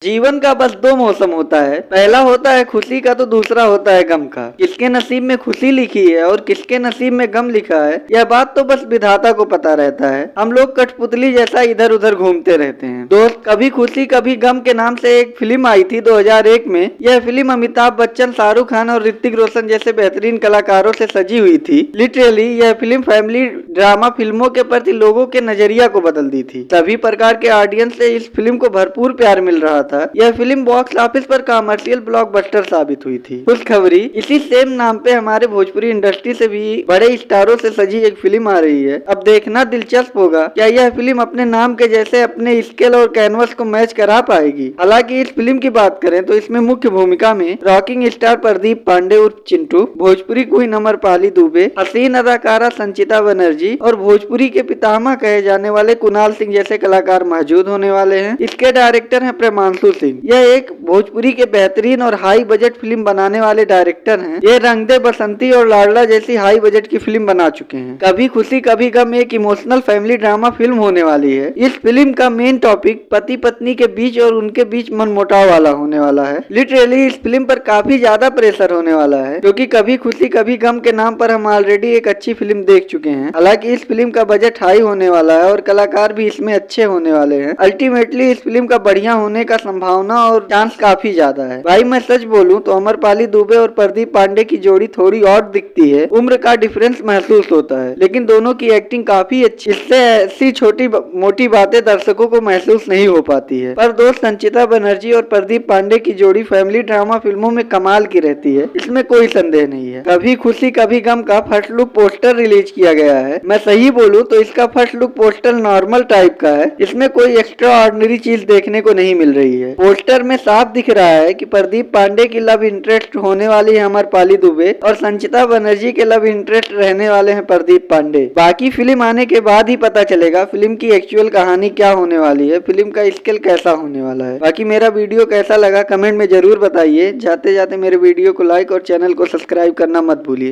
जीवन का बस दो मौसम होता है, पहला होता है खुशी का तो दूसरा होता है गम का। किसके नसीब में खुशी लिखी है और किसके नसीब में गम लिखा है, यह बात तो बस विधाता को पता रहता है। हम लोग कठपुतली जैसा इधर उधर घूमते रहते हैं। दोस्त, कभी खुशी कभी गम के नाम से एक फिल्म आई थी 2001 में। यह फिल्म अमिताभ बच्चन, शाहरुख खान और ऋतिक रोशन जैसे बेहतरीन कलाकारों से सजी हुई थी। लिटरली यह फिल्म फैमिली ड्रामा फिल्मों के प्रति लोगों के नजरिया को बदल दी थी। सभी प्रकार के ऑडियंस से इस फिल्म को भरपूर प्यार मिल रहा था। यह फिल्म बॉक्स ऑफिस पर कमर्शियल ब्लॉकबस्टर साबित हुई थी। खुशखबरी, इसी सेम नाम पे हमारे भोजपुरी इंडस्ट्री से भी बड़े स्टारों से सजी एक फिल्म आ रही है। अब देखना दिलचस्प होगा क्या यह फिल्म अपने नाम के जैसे अपने स्केल और कैनवस को मैच करा पाएगी। हालांकि इस फिल्म की बात करें तो इसमें मुख्य भूमिका में रॉकिंग स्टार प्रदीप पांडे उर्फ चिंटू, भोजपुरी क्वीन अमरपाली दुबे, हसीन अदाकारा संचिता बनर्जी और भोजपुरी के पितामह कहे जाने वाले कुणाल सिंह जैसे कलाकार मौजूद होने वाले हैं। इसके डायरेक्टर हैं प्रेमांशु सिंह। यह एक भोजपुरी के बेहतरीन और हाई बजट फिल्म बनाने वाले डायरेक्टर हैं। ये रंग दे बसंती और लाडला जैसी हाई बजट की फिल्म बना चुके हैं। कभी खुशी कभी गम एक इमोशनल फैमिली ड्रामा फिल्म होने वाली है। इस फिल्म का मेन टॉपिक पति पत्नी के बीच और उनके बीच मनमुटाव वाला होने वाला है। लिटरली इस फिल्म पर काफी ज्यादा प्रेशर होने वाला है, क्योंकि कभी खुशी कभी गम के नाम पर हम ऑलरेडी एक अच्छी फिल्म देख चुके हैं। हालांकि इस फिल्म का बजट हाई होने वाला है और कलाकार भी इसमें अच्छे होने वाले हैं। अल्टीमेटली इस फिल्म का बढ़िया होने का संभावना और चांस काफी ज्यादा है। भाई मैं सच बोलूं तो अमरपाली दुबे और प्रदीप पांडे की जोड़ी थोड़ी और दिखती है। उम्र का डिफरेंस महसूस होता है, लेकिन दोनों की एक्टिंग काफी अच्छी। इससे ऐसी छोटी मोटी बातें दर्शकों को महसूस नहीं हो पाती है। पर दोस्त, संचिता बनर्जी और प्रदीप पांडे की जोड़ी फैमिली ड्रामा फिल्मों में कमाल की रहती है, इसमें कोई संदेह नहीं है। कभी खुशी कभी गम का फर्स्ट लुक पोस्टर रिलीज किया गया है। मैं सही बोलूं तो इसका first look poster normal type का है। इसमें कोई एक्स्ट्रा ऑर्डिनरी चीज देखने को नहीं मिल रही है। पोस्टर में साफ दिख रहा है कि प्रदीप पांडे की लव इंटरेस्ट होने वाली है अमरपाली दुबे और संचिता बनर्जी के लव इंटरेस्ट रहने वाले हैं प्रदीप पांडे। बाकी फिल्म आने के बाद ही पता चलेगा फिल्म की एक्चुअल कहानी क्या होने वाली है, फिल्म का स्केल कैसा होने वाला है। बाकी मेरा वीडियो कैसा लगा कमेंट में जरूर बताइए। जाते जाते मेरे वीडियो को लाइक और चैनल को सब्सक्राइब करना मत भूलिए।